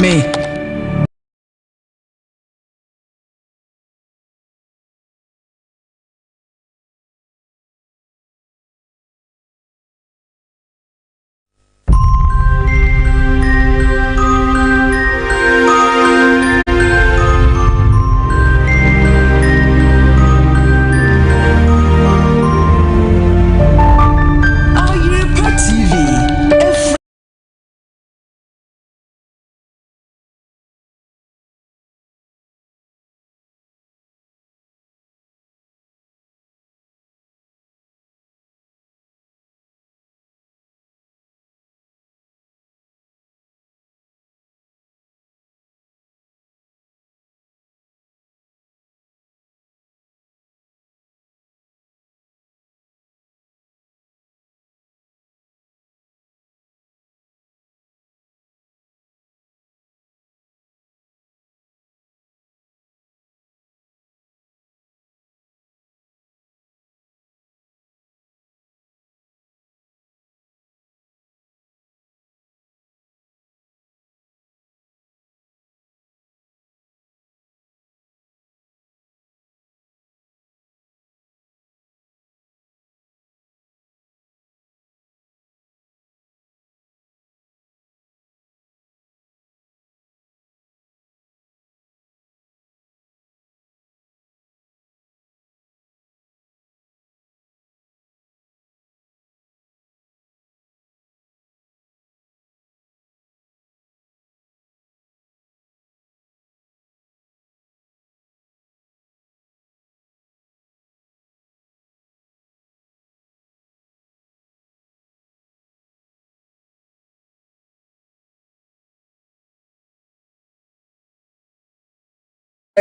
me.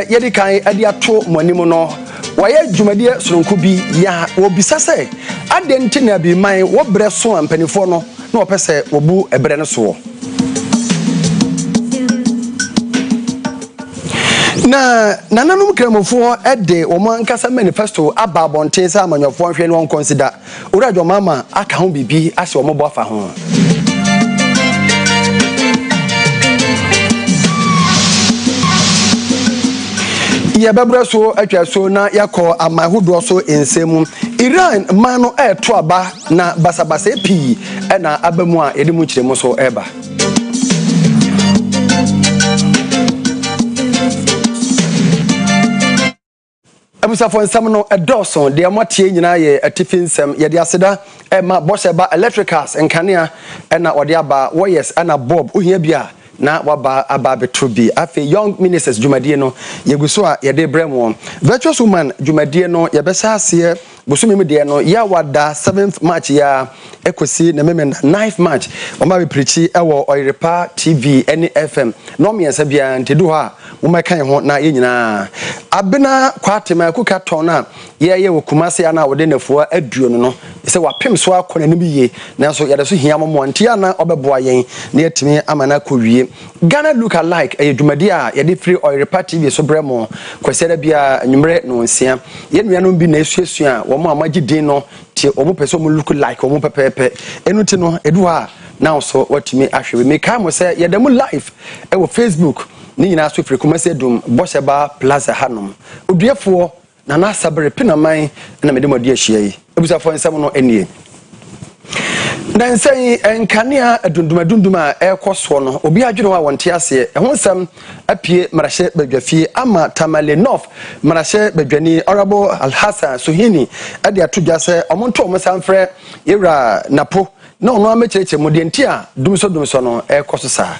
Yedi kan ade ato monimo no waye dwumadie soronko bi ya obisa se ade nti na bi man wo bre so ampanifo no na opese obu ebre ne so na nananum kramofo ede wo man kasa manifesto aba bonten sa amanyofo hwe ne won consider urajo mama aka ho bibi ase wo mobo afa ho Yababra so atwa so na yakọ amahudo so ensemu Iran mano to aba na basabasa pi na abamu a yede mu kiremu so eba Abusafo nsam no edorson de amotie nyina ye atifin nsam yede aseda ma bosheba electricals nkanea na ode aba wires na bob ohia bia na waba aba betrobi afi young ministers jumadie no yeguso a yede brem virtuous woman jumadie no yebesa ase bosumi de no ya wada 7th March ya ekosi na memenda 9th March oma be preachi ewo Oyerepa TV FM no miensa bia ntedu ha umeka ho na yenyina abena kwatema kuka tona ye wokumase ana wode nafuwa aduo no se wapem so akona nim ye nanso yade so hia momo ntia na obeboa yen na yatimi amana kowie Ghana look alike jumadie a yede free Oyerepa TV so bremo kwesera bia nwumre no nsia ye nuanom bi na esuesua wo mo amagidin no tie omo pese omo look like omo pepepe enuti no edu ha now so watimi ahwe me ka mo se yede mu live e wo Facebook ni nyina so free kumase dum Bosheba Plaza Hanom Oduefour Nana Asabere pinaman na mede modi ahia yi ebusafo nsam no enie dan sei enkanea adunduma ekoso no obi adwene wa wonte ase ehonsam apie marahye badwafie ama Tamale North marahye badwani Honorable Alhassan Suhini ade atodwa se omonto omosamfre yewra napo na ono amechereche modi ntia dumso no ekoso sa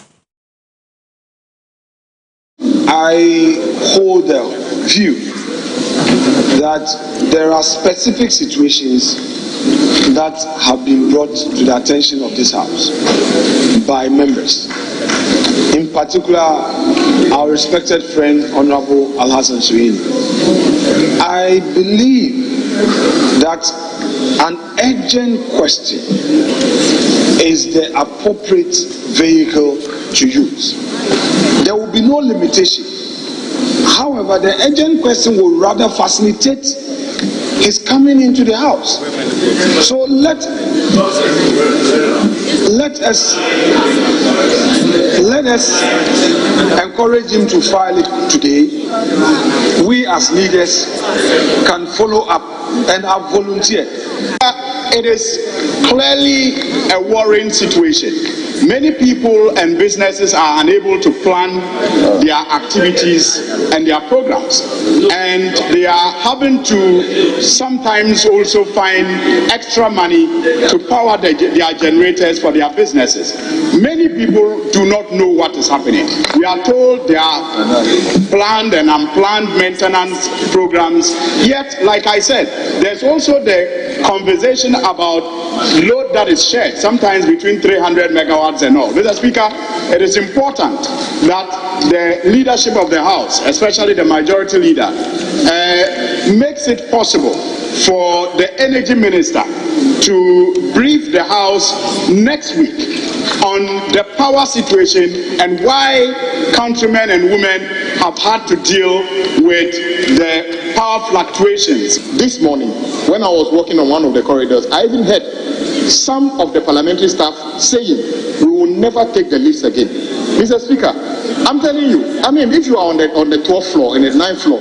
I hold the view that there are specific situations that have been brought to the attention of this House by members. In particular, our respected friend, Honorable Alhassan Suhini. I believe that an urgent question is the appropriate vehicle to use. There will be no limitation. However, the urgent question will rather facilitate is coming into the house. So let us encourage him to file it today. We as leaders can follow up and have volunteered. It is clearly a worrying situation. Many people and businesses are unable to plan their activities and their programs, and they are having to sometimes also find extra money to power their generators for their businesses. Many people do not know what is happening. We are told there are planned and unplanned maintenance programs, yet, like I said, there's also the conversation about load that is shared, sometimes between 300 megawatts and all. Mr. Speaker, it is important that the leadership of the House, especially the majority leader, makes it possible for the energy minister to brief the House next week on the power situation and why countrymen and women have had to deal with the power fluctuations. This morning, when I was walking on one of the corridors, I even heard some of the parliamentary staff saying, we will never take the lifts again. Mr. Speaker, I'm telling you, I mean, if you are on the 12th floor, in the 9th floor,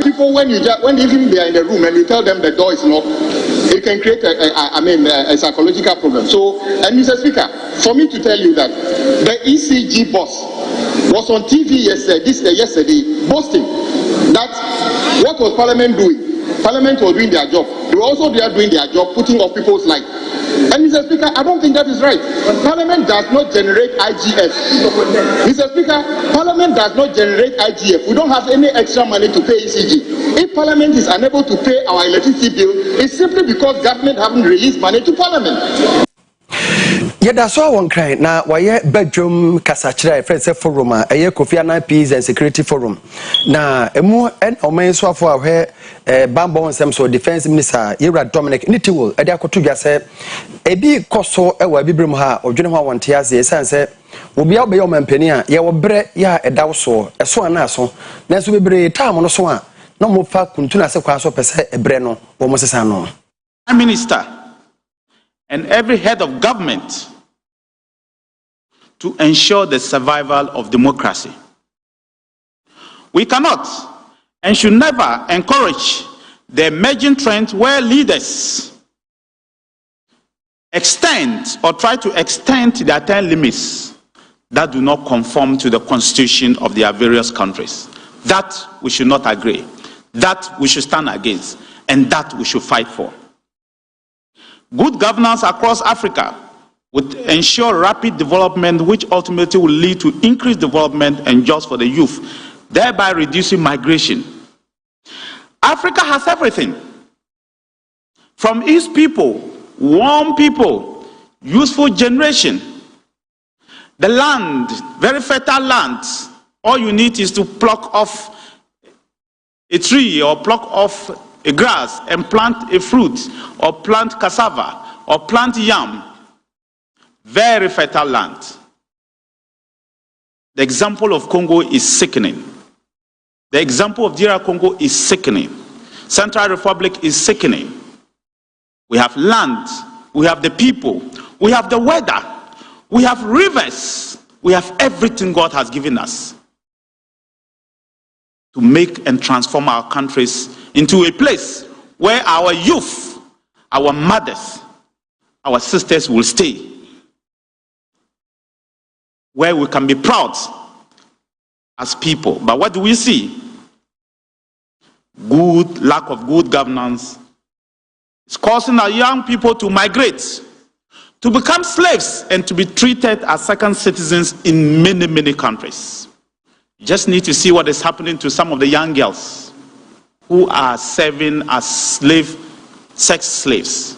people, when even they are in the room and you tell them the door is locked, it can create a psychological problem. So, and Mr. Speaker, for me to tell you that the ECG boss was on TV yesterday boasting that what was Parliament doing? Parliament was doing their job. They were also there doing their job, putting off people's lives. And Mr. Speaker, I don't think that is right. Parliament does not generate IGF. Mr. Speaker, Parliament does not generate IGF. We don't have any extra money to pay ECG. If Parliament is unable to pay our electricity bill, it's simply because government haven't released money to Parliament. Yeda so won kran na waye bedwom kasachira friends forum a eye Kofi Annan Peace and Security Forum na emu en oman so afo ahwe bambo nsem so defense minister Yera Dominic Nitiwol ade akoto dwase ebi koso ewa bibrim ha odwene ho wonte ase sanse obi a be yo mampani a ye wo bre ya edawo so eso ana so na so bebre time no so a na mo fa kuntuna se kwa so pese ebre no wo mo sesa no minister and every head of government to ensure the survival of democracy. We cannot and should never encourage the emerging trend where leaders extend or try to extend their term limits that do not conform to the constitution of their various countries. That we should not agree, that we should stand against, and that we should fight for. Good governance across Africa would ensure rapid development, which ultimately will lead to increased development and jobs for the youth, thereby reducing migration. Africa has everything. From its people, warm people, useful generation. The land, very fertile land, all you need is to pluck off a tree or pluck off a grass and plant a fruit or plant cassava or plant yam. Very fertile land. The example of Congo is sickening. The example of DR Congo is sickening. Central Republic is sickening. We have land, we have the people, we have the weather, we have rivers, we have everything God has given us to make and transform our countries into a place where our youth, our mothers, our sisters will stay, where we can be proud as people. But what do we see? Lack of good governance is causing our young people to migrate, to become slaves, and to be treated as second citizens in many, many countries. You just need to see what is happening to some of the young girls who are serving as sex slaves,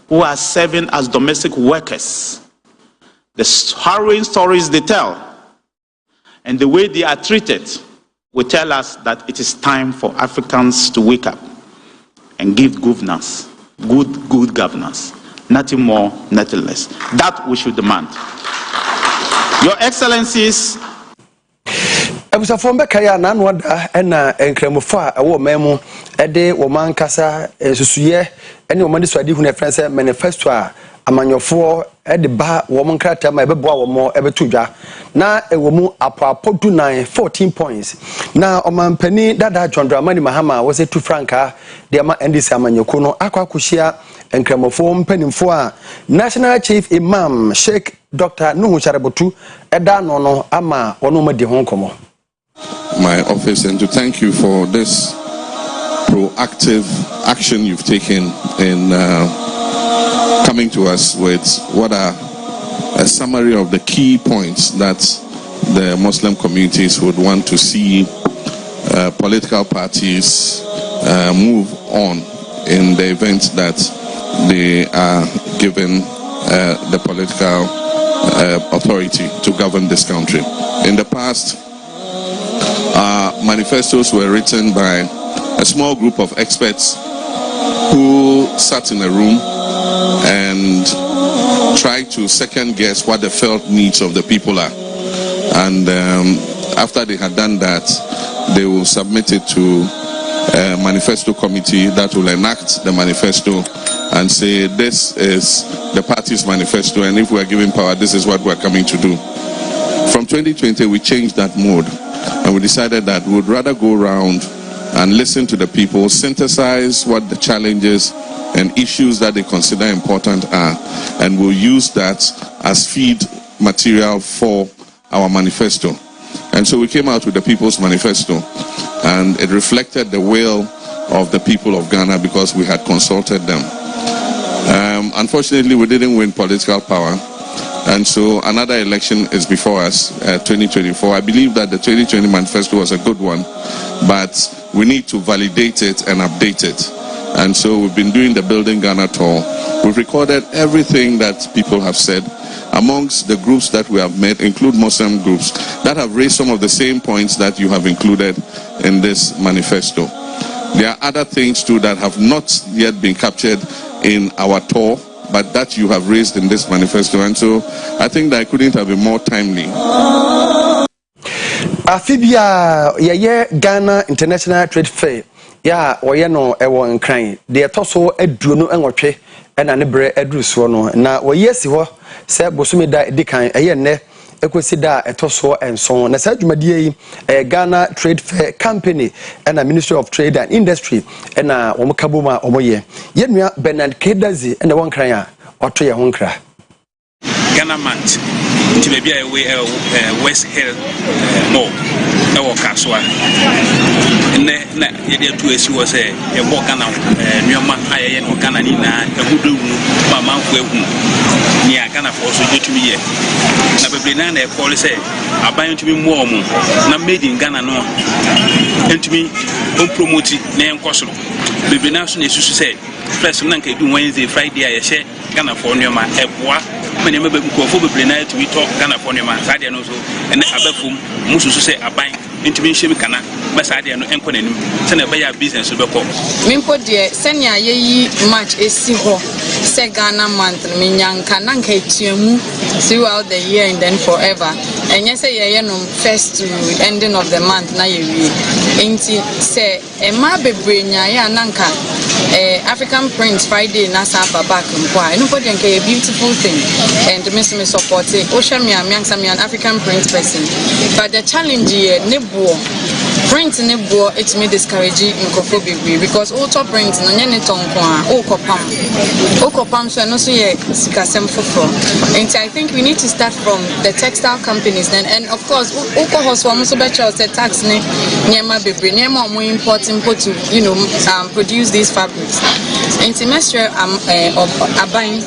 who are serving as domestic workers. The harrowing stories they tell and the way they are treated will tell us that it is time for Africans to wake up and give governance, good governance, nothing more, nothing less. That we should demand. Your Excellencies. Ebusafo mbeka ya na anwada na enkramofo a ewo memu ede wo mankasa susuye ene wo mande swadi hu na friends manifesto a amanyofo ede ba wo monkrata ma ebeboa wo mo ebetudwa na ewo mu apoapodu 14 points na omampani dada John Dramani Mahama wo se 2 franka de ama ndc amanyoko no akwakohia enkramofo mpanimfo a National Chief Imam Sheikh Dr. Nuhu Charabotu eda no ama ono madi ho nkomo my office and to thank you for this proactive action you've taken in coming to us with what are a summary of the key points that the Muslim communities would want to see political parties move on in the event that they are given the political authority to govern this country. In the past, manifestos were written by a small group of experts who sat in a room and tried to second guess what the felt needs of the people are. And after they had done that, they will submit it to a manifesto committee that will enact the manifesto and say this is the party's manifesto, and if we are given power, this is what we are coming to do. From 2020, we changed that mode. And we decided that we would rather go around and listen to the people, synthesize what the challenges and issues that they consider important are, and we'll use that as feed material for our manifesto. And so we came out with the People's Manifesto, and it reflected the will of the people of Ghana because we had consulted them. Unfortunately, we didn't win political power. And so another election is before us, 2024. I believe that the 2020 manifesto was a good one, but we need to validate it and update it. And so we've been doing the Building Ghana tour. We've recorded everything that people have said. Amongst the groups that we have met include Muslim groups that have raised some of the same points that you have included in this manifesto. There are other things too that have not yet been captured in our tour, but that you have raised in this manifesto, and so I think that I couldn't have been more timely. Afibia Ghana International Trade Fair ya oyeno ewo nkran de etoso aduonu enwotwe ena ne bre adruso no na oyesi ho se bosumida edikan ne ekosida etoso enson na sa dwumadie yi Ghana Trade Fair Company ena Ministry of Trade and Industry ena omukaboma omoye yenua Bernard Kedazi ena wonkran a oto ye honkra Ghana Mant nti be bia West Hill Mall ewo kaswa na yede tu esi wo se e bo Ghana nyoma ayeye no Ghana ni na ehudu ma manfo ehu ni Ghana for so jetumi ye na bebre na e call se aban ntumi mu omo na made in Ghana no ntumi on promote na enkosoro bebre na so na esusu se first na nka edu Wednesday Friday a ye she Ghana for nyoma eboa many member who bebre na to talk Ghana for nyoma sadia no so ene abafum mususu se aban ntumi nhye kana ba sadia no enko nanim se na be ya business be ko mimpo de senia yeyi match esi ho se Ghana month minyanka na nka etiamu throughout the year and then forever enye se ye no first to ending of the month na ye wi enti se ema bebre nya ya nanka African Prince Friday na sa back mpo a nobody can a beautiful thing and me support it Osha me an African Prince person but the challenge here nebo print nebo it me discourage nkofo bebre because auto print no nye ne tonko a okopam so no so ye sikasem fofo and I think we need to start from the textile companies then and of course okohoswo mo so be charge the tax ne nyema bebre nyema mo import to produce these fabrics and semester of abain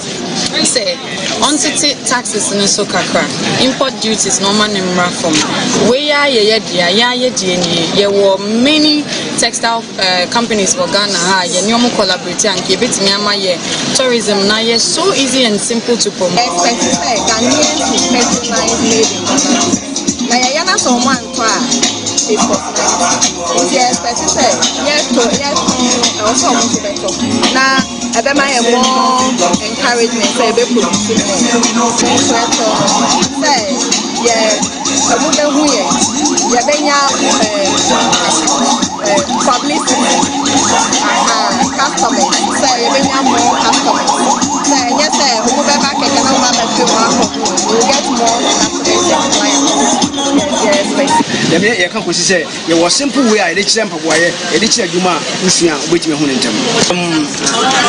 say on taxes in so kakra import duties normal number from where ye were many textile companies for Ghana ye nyomo collaborate and keep it me ye tourism na ye so easy and simple to promote encouragement say be yɛbɛnya publicity customers sɛ yɛbɛnya more customers sɛ ɛnyɛ sɛ ɔmo bɛba kɛkɛ na ɔmo abɛtwe mu akɔ we will get more customers and clients. Yɛbɛ yɛka kɔsi sɛ yɛwɔ simple way a yɛde kyerɛ mpaboayɛ yɛde kyerɛ adwuma a wosua wobɛtumi ho ne ntɛm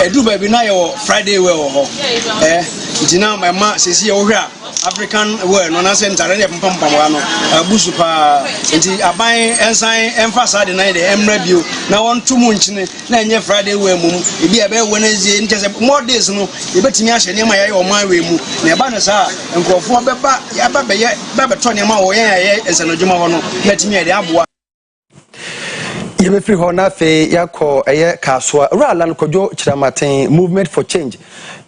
ɛduru baabi na yɛwɔ Friday wear wɔ hɔ nti na mama sɛsi yɛwohwɛ a African wear no na sɛ ntare ne yɛpempampamoa no busu paa nti aban ɛnsan ɛmfa saa de na yɛde ɛmmra bio na wɔnto mu nkyene na ɛnyɛ Friday wear mu ebi a ɛbɛyɛ Wednesday nkyɛ sɛ more days no yɛbɛtumi ahyɛ nneɛma yɛayɛ ɔman wei mu na ɛba no saa nkurɔfoɔ bɛba bɛbɛtɔ nneɛma wɔ yɛn a yɛyɛ nsɛnadwuma hɔ no na ɛtumi yɛde aboa yɛbɛfiri hɔ na afei yɛakɔ ɛyɛ Kasoa Ralan Kodwo Kyeramaten Movement for Change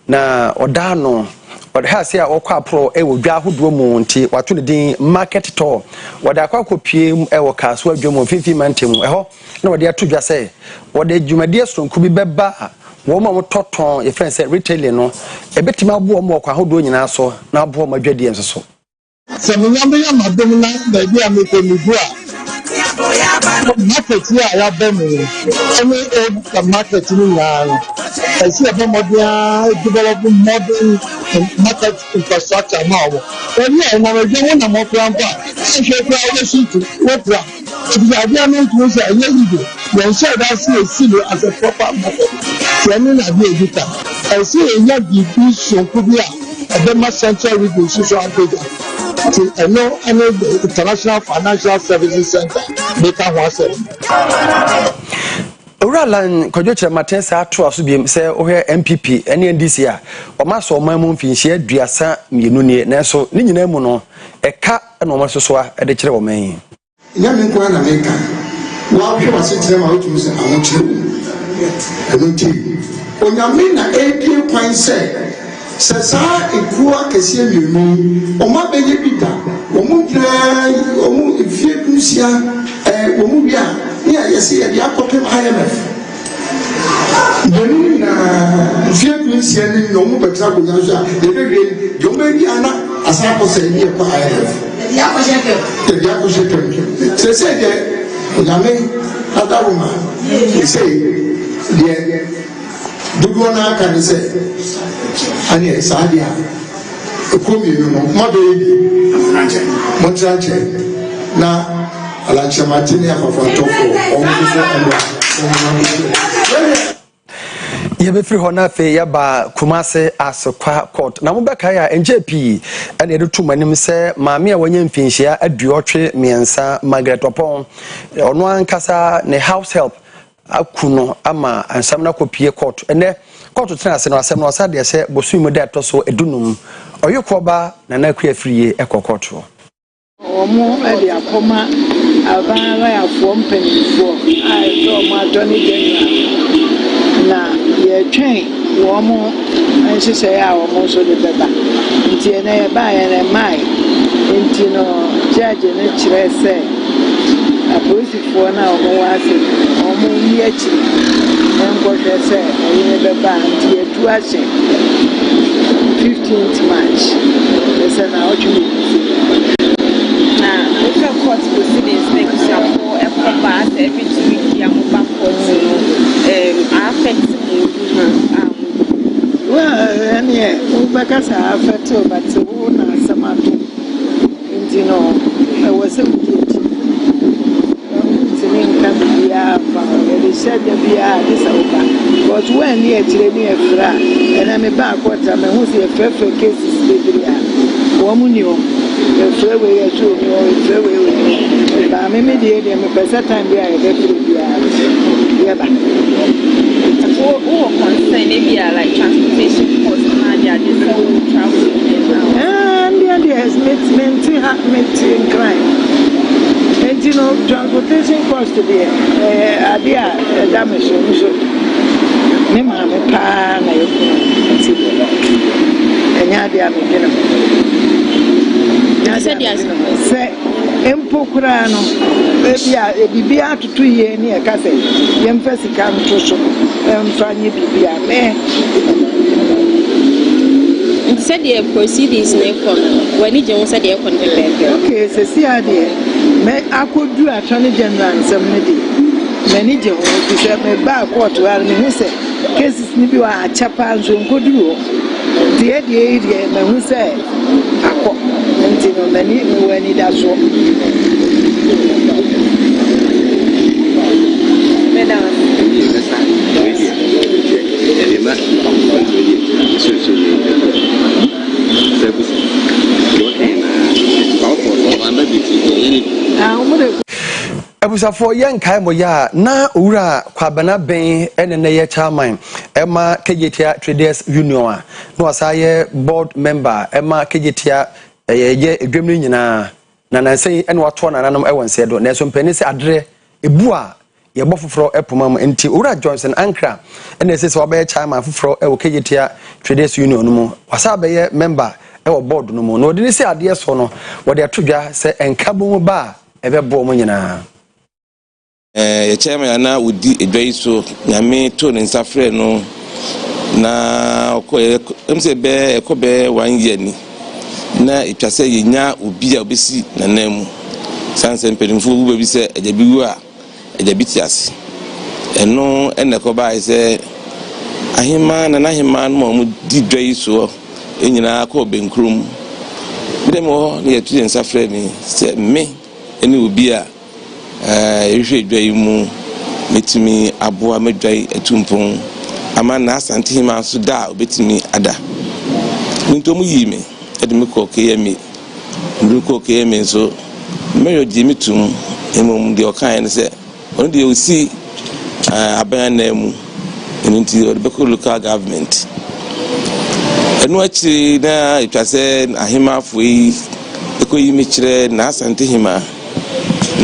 na ɔdaa no ɔde ha se a ɔkɔ apro ɛwɔ dwa ahodoɔ mu nti wato ne din market tour wɔde akɔ pie mu ɛwɔ Kasoa dwa mu fifi mante mu ɛhɔ na wɔde ato dwa sɛ wɔde dwumadie sonko bi bɛba wɔn ma wɔtɔtɔn yɛfrɛ sɛ retailing no ɛbɛtumi aboɔ mu ɔkɔ ahodoɔ nyinaa so na aboɔ mu adwadie nso so sɛ mo nyame ya madom na baabi a mekɔmigu a market here I have them any the market in I see a modern developing modern market infrastructure now. But yeah, now I don't want more plan. I should always see to what plan. If you are going to say you then share that see as a proper market. Then I be editor. I see a young division could be a Dema Central Region Social Media. I know the International Financial Services Center. Ralan Kodwo Kyeramaten sa ato aso biem sɛ ohɛ MPP ɛne NDC a ɔma so ɔman mu mfinhyia aduasa mienu nie nanso ne nyina mu no ɛka ɛna ɔma soso a ɛde kyerɛ ɔman yi nyame nko na meka wa hwɛ wasekyerɛ ma wotumi sɛ ahokyerɛ ɛno nti onyame na ɛdie kwan sɛ saa ekuo akɛseɛ mienu ɔma bɛyɛ bi da ɔmo gyina ɔmo efie nsia ɔmo bia ne ayɛ sɛ yɛde akɔpem IMF bɛnu na efie nsia ne na ɔmo bɛtena akonnwa so a yɛbɛwie deɛ ɔmo ani ana asan akɔ sɛ yɛde ɛkɔ IMF yɛde akɔhyɛ kɛmkɛm sɛ deɛ onyame adaroma sɛ deɛ dodoɔ no aka ne sɛ ane saa deɛ a ɛkɔmienu no mɔtrankyɛ na alankyɛmate ne afafatɔfoɔ yɛbɛfiri hɔ na afei yɛba Kumase Asokwa Court na mobɛka a NJP ɛna yɛde to manim sɛ maame a wɔnyɛ mfinhyia aduɔtwe mmiɛnsa Margaret Opon ɔno ankasa ne house help akuno ama ansam na kopie court ene court tena ase no asem no asa de se bosu mu da to so edunum oyekwoba na na akua friye ekokoto omo e de akoma abara ya fo mpanifo ai do ma doni general na ye twen wo mo enhyehyɛ ya wo mo so de beba nti ene ye ba ye ne mai nti no judge ne kyerɛ sɛ apolisifoɔ na ɔmo wase ɔmo yi akyi nkɔhwɛ sɛ ɛyɛ bɛba nti etu ahyɛ 15th March sɛ na ɔtwe na ofa court proceedings na kusiafo ɛkɔba asɛ every 2 weeks ya mo ba court no affect mo well ɛne wobɛka sɛ affect but wo na asɛm ato nti no ɛwɔ sɛ but when near Tirenia Fra and I'm a back water, and who's a fair cases, woman, you fairway a true, fairway. But I'm immediately a better time we are concern maybe like transportation costs and this whole travel. And the has made crime. And you know, transportation cost to be idea damage. So, Nima Pana, and Yadia Mekina. Say, Empocrano, maybe out to 2 years near Cassay, Yemfesi come to show, and Fanny Bibia, said the proceedings when he said the contact. Okay, so see idea. me akodu attorney general nsem ne de mani je ho to say me ba court wa me hu say cases ni bi wa achapa nso nkodu ho de me hu say akọ nti no mani me wani da so Ebusafo yen kai mo ya na owura kwabana ben ene ne ye chairman ema kejetia traders union a no asaye board member ema kejetia ye edwemni nyina na nansen ene wato na nanom ewanse do na so mpani se adre ebu a ye bofoforo epomam enti owura Johnson Ankra ene se obaye chairman foforo e kejetia traders union no mu wasa be member e board no mu no de ni se ade so no wo de atodwa se enkabo mu ba ebebo mu nyina ye chairman na udi edwai so nyame to ne nsafre no na okoye emse be ekobe 1 year ni na itwase yenya obi a obesi na namu sanse mpedimfo bu bi se ejabiwu a ejabitiase eno enekoba ise ahima na ahima no mu di dwai so enyina ko benkrum bidemo ne yetu nsafre ni se me eni obi a ehwe dwai mu metimi aboa medwai etumpon ama na asante hima so da obetimi ada nto mu yime edimi ko keyemi ndu ko keyemi so meyo jimitum emum de okan ne se on de osi aban na mu enti odebeko local government enu achi na itwase ahima foi ekoyimi kire na asante hima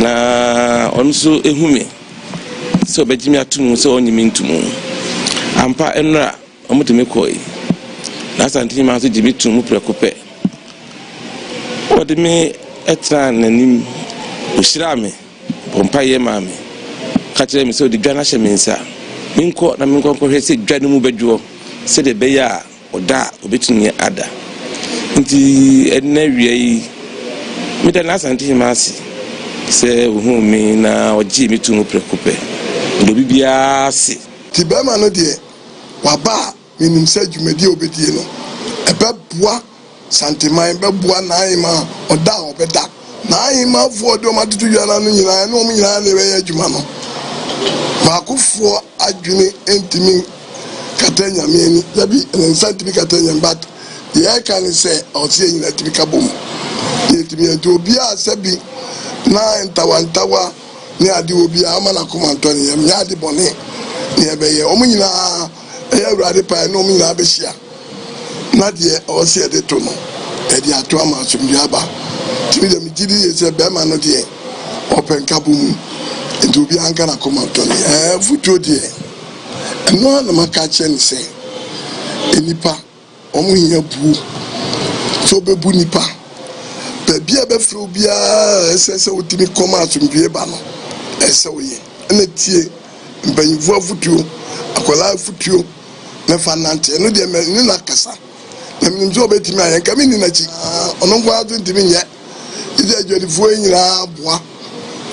na onso ehume so bejimi atum so onyimi ntumu ampa enra omutemi koi na asante ma so jimi tum prekope odemi etra nanim oshirame pompa ye mame ka kire mi so di dwana hyemensa minko na minko hwese dwane mu bedwo se de beya oda obetumi ada nti enna wiei mi da na asante ma asi se uhu mi na oji mi tumu prekope ndo bibia se ti be ma no de waba minim se dwumadi obedie no ebeboa santiman beboa na ima oda obeda na ima fu odo ma tutu yana no nyina no mu nyina na be adwuma no ba kufo adwene entimi katanya meni dabi santimi katanya but ye kan se o se nyina timi kabom ye timi to bia sabi na ntawantawa ni ade obi ama na komanto ne yam ya de bone ne ebeye omunyina e awurade pa no omunyina be hia na de o se de to no e de ato ama asumdi aba timi de migidi ye se be ma no de open kabum e obi anka na komanto ne futo de no na maka chen se enipa omunyina bu so be bu nipa bia be fru bia ese utimi koma asumdue ba no ese oye na tie mbanyivu afutuo akola afutuo na fanante no de me na kasa na minjo betimi ayen ka mini na chi ono kwa atintimi nye ide adwadifuo nyina boa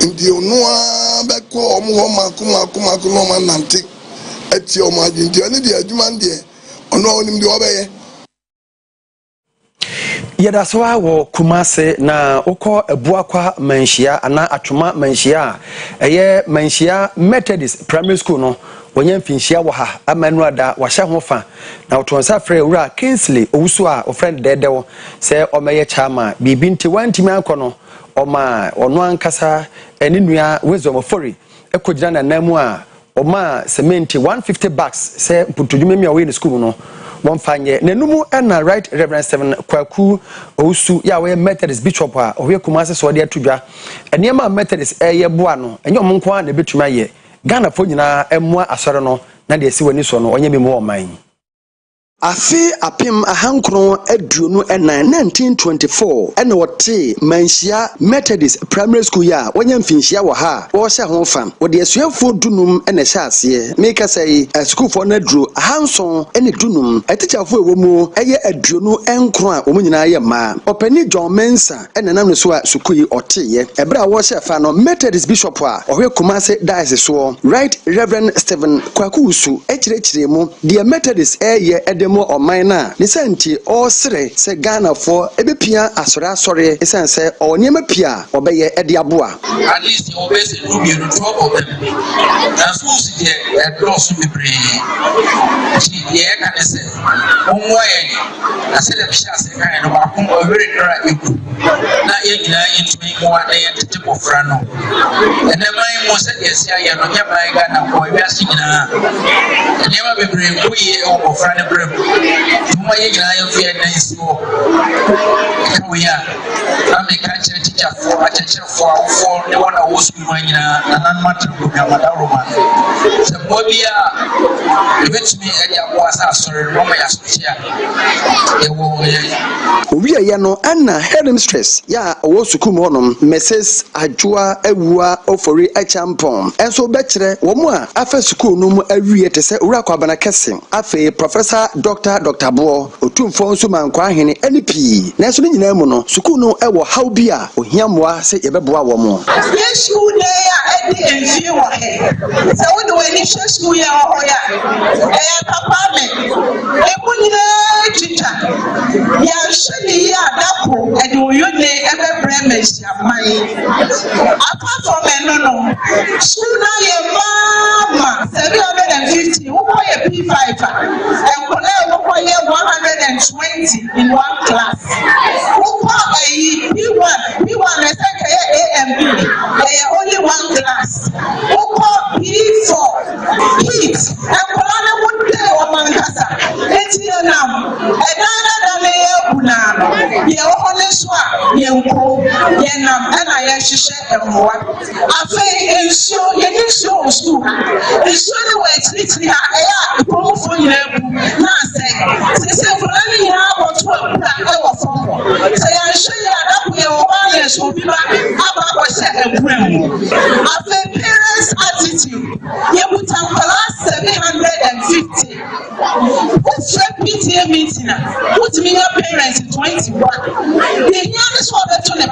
ndi ono a be ko omo makuma no ma nante ati omo adwindi ani de adwuma nde ono onim de obeye yeda so awo kumase na ukọ ebuakwa manhia ana atwoma manhia eye manhia Methodist primary school no wonye mfinhia wo ha amanu ada wahye hofa na otonsa frɛ wura Kingsley owusu a ofriend dedewo se omeye chama bibi nti wantimi akono oma ono ankasa eni nua wisdom ofori ekogina na namu a oma cement 150 bucks se mputudwuma mi awe ni school no wonfanye nenumu na right reverend 7 kwaku owusu ya we Methodist bishop a ohwe kumase so de atudwa eniema Methodist yeboa no enye omonko a na betuma ye Ghana fo nyina emua asore no na de esi wani so no onye memu oman Afe apem ahankron aduonu ena 1924 ena wote manhia Methodist Primary School ya wanya mfinhia wo ha wo hye ho fam wo de asuafo dunum ena hye ase meka say school for na duro ahanson ena dunum atichafo ewo mu eye aduonu enkron a wo nyina ye ma opani John Mensa ena nam so a sukui oteye ebra wo hye fa no Methodist bishop a ohwe Kumase diocese so Right Reverend Stephen Kwakusu ekirekire mu de Methodist eye mo omaina lisanti o sere se Ghana for ebepia asore esense o niema pia obeye ede aboa at least you always do be on top of them na so si de cross bebre ti ye kan se onwo ye na se le bia se kan no ba ko o very kra eku na ye nyina intumi mo wa ye tete kofra no ene mai mo se de se aye no nya bai Ghana ko e asi nyina ene ma bebre ko ye o kofra ne bre tuma ye nyina ye fi na isi wo ko ya America teacher for the one I was doing na nan matter program da Roma se bobia eventually e ya bo asa sorry Roma ya social e wo owie ye no ana headmistress ya wo sukum honom Mrs. Ajua Ewua Ofori Achampon enso be kire wo mu a afa sukuu no mu awie te se owura kwabana kese afa Professor Dr. Bo otumfo nso mankwa ahene NP na enso nyina mu no sukuu no ewo how bia ohiamoa se yebeboa wo mo yes school there at the enfie wa he so we do any school ya ho ya papa me e kunyina chicha ya shini ya dapo e do yone ebe bremes ya mai apart from no school na ye mama 750 wo ko ye P5 e ko na wo ko ye 120 in one class wo ko e P1 is AMB. They are only one class. P4 heat. And Polana would tell Mankasa. Let's hear now. And I only swap. Yenam and I share and what. I say, so you need so school. It's so the way it's literally a promotion. Now say, for any year or 12 hours. Say, I show you that so people about parents' attitude. You put up class 750. What's your PTA meeting? Put me your parents in 21. The youngest one that told them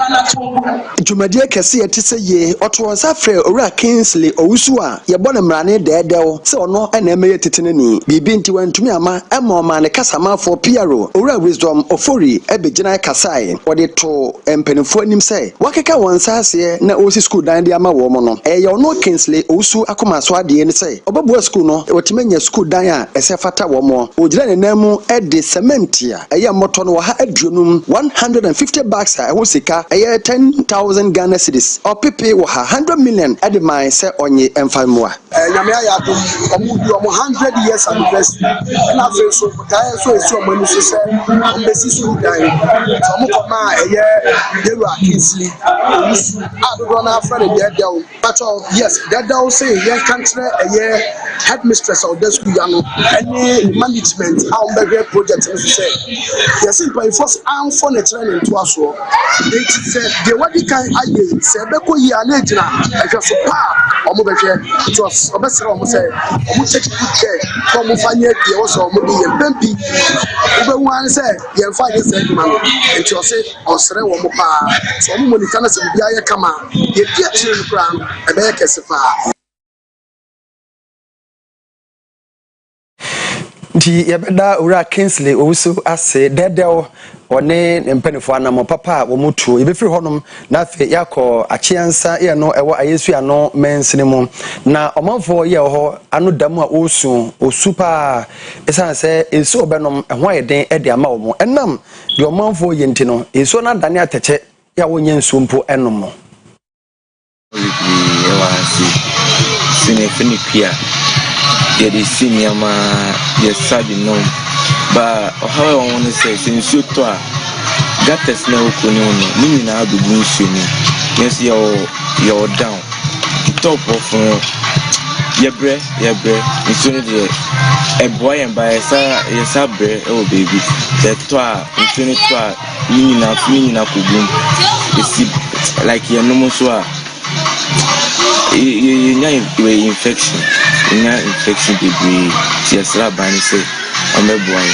Jumadie kese etise ye oto safre owura Kingsley Owusu a ye bɔ ne mrane deedew se ono na emeye teteneni bibi nti wantumi ama ema ne kasamafo PRO owura Wisdom Ofori ebegina kasai wode to empenifo anim se wakeka wonsa ase na osi school dan de ama wo mo no ye ono Kingsley Owusu akoma so ade ne se obabua school no otimenya school dan a ese fata wo mo ogira ne namu de cement a ye moto no ha aduonum 150 bucks a wo sika ye 10,000 Ghana cedis or pepe wo ha 100 million at the mine say onye emfamoa nyame ayado omudi omo 100 years anniversary na fe so tae so esi omo ni so se ombesi so dan so omo koma eye deru Kingsley Owusu adodo na afra de dedew but yes dedew say ye country eye headmistress of the school ya no any management how be project so say yes by force am for the training to aso it said the what can aye se be ko yi ana gina ehwe so pa omo be hwe it was obesere omo say omo check good care from fanya die wo so omo di ye pempi ube wan say ye fa ye say ma no it was say osere wo mo pa so omo monika na se bia ye kama ye dia chire kra e be kese fa di yebeda owura Kingsley Owusu ase dedew one empenifo anamo papa wo mutu yebefiri honom na afi yakọ achiansa ye no ewo ayesu ano mensene mu na omanfo ye ho anu damu a osupa esanse esu obenom eho ayeden ede ama wo mo enam de omanfo ye nti no esu na dane ateche ya wonye nsumpo enom no yeah, the senior man, yes, sadly, no. But how I want to say, since you told that is no kunono, meaning I do bullshit. Yes, you're down. The top of Yebre, it's only the a boy and by a sabre, oh baby, that toa, it's only toa, meaning up boom. It's like your normal soa. You infection, degree, yes, Rabani say, I'm a boy.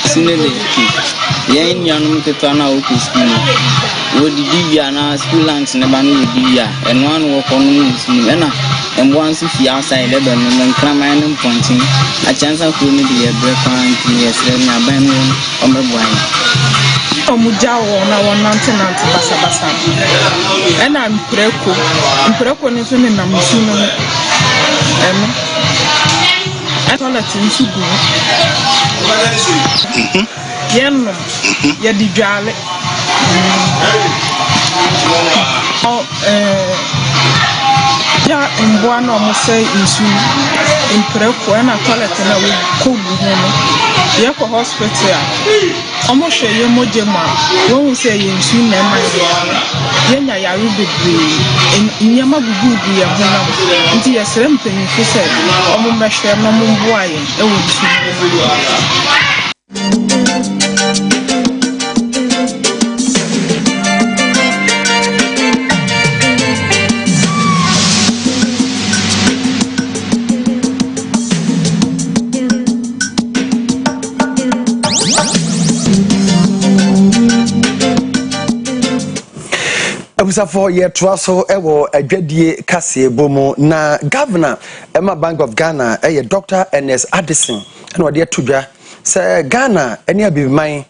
Sinele, yen young Petana to school. Would the Divia school lunch in a banu with Divia, and one walk on Muslim, and once if you outside Lebanon and cramming and pointing, a chance of putting the breakfast, yes, then a band on the wine. Omujao na wanantenant basa ena mpreko ne so ne namsu no toilet nsugu yen ya di dwale ya mboa na mo say nsu mpreko ena toilet na we ko bu ho ye ko hospital omo hwe ye mojema won say ye nsu na ma ye nya ya rubebre nyama gugugu ye ho na nti ye sere mpanyinfo say omo mbehwe no mo mboa ye e wo nsu for ye traso ewo adwadie kase bomo na governor Emma Bank of Ghana Dr. Ernest Addison and wade tudwa say Ghana eni abiman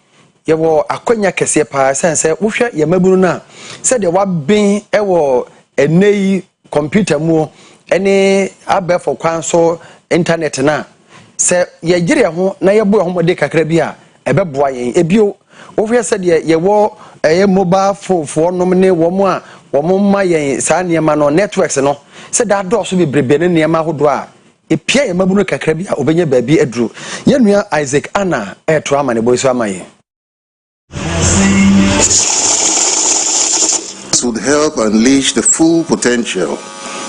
ye wo akwanya kese pa say wohwe ye mabunu na say de waben ewo enei computer mu eni abefo kwan so internet na say ye gire ho na ye bo ho mode kakra bi a ebeboa yen ebio wohwe say de ye wo mobile phone for nomine womo a womo ma yen sa niema no networks no se da do so bebrebe ne niema hodo a epia ye mabunu kakra bi a obenya baabi aduru yenua Isaac Anna trauma ne boy so amaye would help unleash the full potential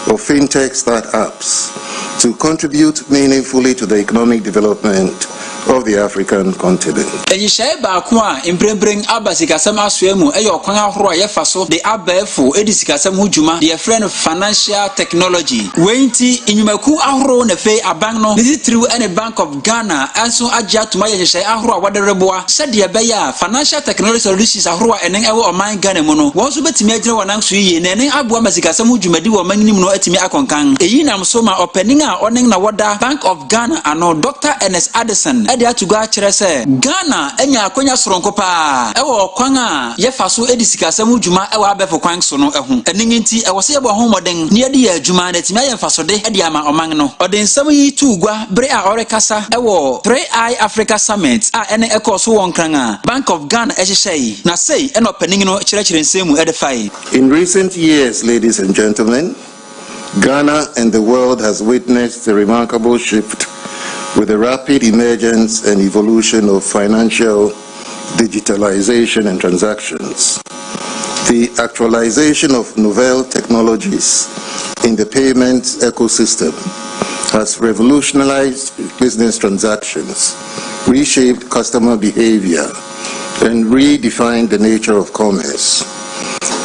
of fintech startups to contribute meaningfully to the economic development of the African continent. Eyishai Bakwa imbrembring abasikasem aswemu eyokwan ahoro yefaso de abefo edisikasem hujuma de friend financial technology wenti inyumaku ahoro na fe abank no this through any Bank of Ghana anso agya tuma yeshai ahoro wadereboa said ye beya financial technology solutions ahoro enen ewo oman Ghana mu no won so betimi agire wonan so yiye na enen aboa masikasem hujumadi wo manim no atimi akonkan eyi nam so ma opening a onen na woda Bank of Ghana ano Dr. Ernest Addison Edia to go chere Ghana enya akonya soronko pa ewo kwan a yefaso edisikasem djuma ewo abefo kwan so no ehu eninti ewo se ebo homoden ne edi ya djuma na timi ayemfaso de edi ama oman no odensam yi tu gwa bre a orekasa ewo 3i Africa Summit a ene ekoso won kran a Bank of Ghana ehyehyei na sei eno panin no chere nsemu edefai. In recent years, ladies and gentlemen, Ghana and the world has witnessed a remarkable shift with the rapid emergence and evolution of financial digitalization and transactions. The actualization of novel technologies in the payments ecosystem has revolutionized business transactions, reshaped customer behavior, and redefined the nature of commerce.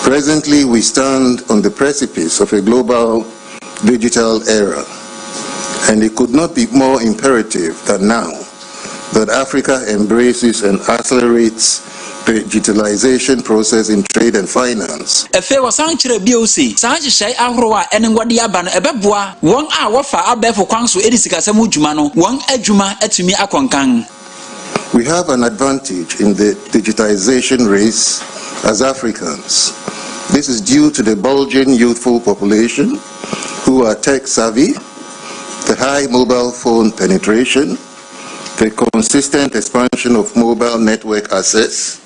Presently, we stand on the precipice of a global digital era, and it could not be more imperative than now that Africa embraces and accelerates the digitalization process in trade and finance. Efe wasan chere biosi sanji shai ahoro a enen wade aba no ebeboa won a wofa abefo kwan so edisikasem djuma no won adjuma atumi akonkan. We have an advantage in the digitization race as Africans. This is due to the bulging youthful population who are tech savvy, the high mobile phone penetration, the consistent expansion of mobile network access,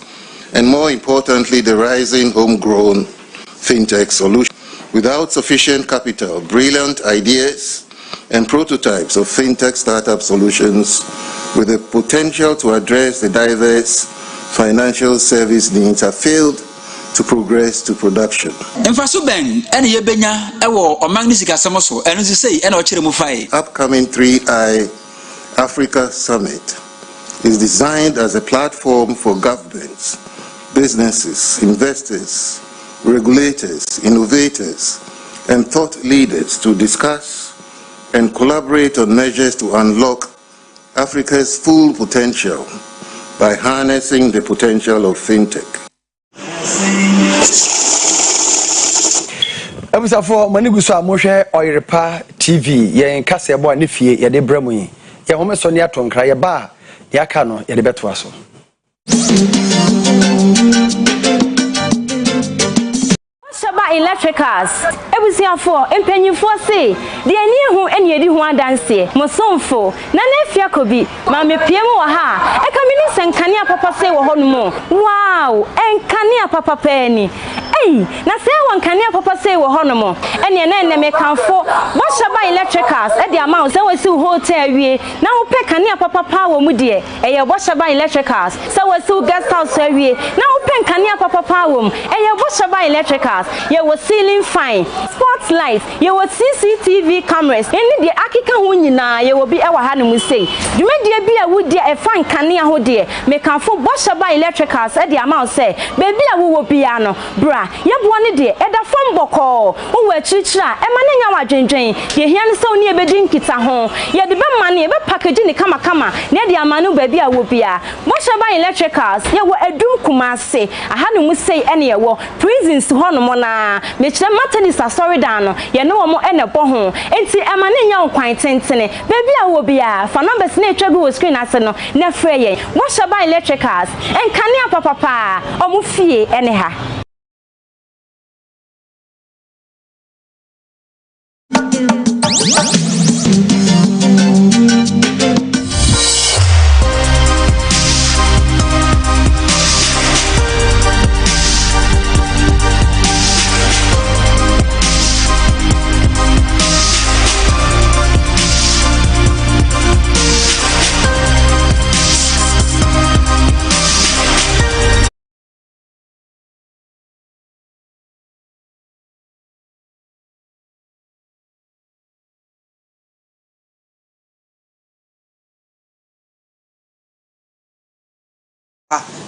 and more importantly, the rising homegrown fintech solution. Without sufficient capital, brilliant ideas and prototypes of fintech startup solutions with the potential to address the diverse financial service needs have failed to progress to production. Upcoming 3I Africa Summit is designed as a platform for governments, businesses, investors, regulators, innovators, and thought leaders to discuss and collaborate on measures to unlock Africa's full potential by harnessing the potential of fintech. Ebusafo maniguso amohwe Oyerepa TV yen kase bo ne fie ye de bramu yi ye home so ne atonkra ye ba ya ka no ye de beto aso. Shaba electricals ebusiafo empanyifo se de ani hu ene edi hu adanse mosomfo na nafia kobi ma mepiem wo ha e kamini senkania papa se wo honumo wow enkania papa pani na se wankania papa se wo honomo ene na me kanfo bo Shaba electricals e de amount se wasi hotel wie na wo pe kania papa pa wo mu de eye bo Shaba electricals se wasi guest house wie na wo pe kania papa pa wo eye bo Shaba electricals ye was ceiling fine sports lights ye was CCTV cameras any the akika ho nyina ye will be ewa ha no mu sei dwumadie bi a wudi e fan kane ho de me kanfo bo Shaba electricals e de amount say baby a wo bia no bra ye bo ne de e da fam boko wo wa chichira e ma ne nya wadwendwen ye hia ne saw ne e bedi nkita ho ye de be ma ne e be package ne kama kama ne de amanu baby a wo bia bo Shaba electricals ye wo adum kumase aha no mu sei ene ye wo prisons ho no na mechire maternity sorry dan no ye no mo ene bo ho enti ema ne nya nkwan tentene baby a wo bia fa numbers na etwa go screen ase no na frɛ ye bo Shaba electricals enkane apapapa omu fie ene ha.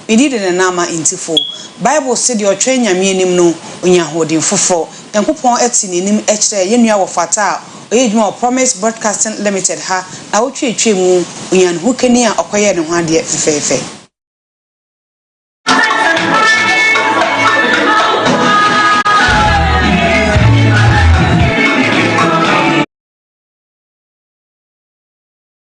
Indeed in nama intifo Bible said your train yamienim no onya hodin fofo yankopon etinim ekire yenua wo fata oyedwuma Promise Broadcasting Limited ha na wotwe mu onya hukani a okoye ne ho ade fefefe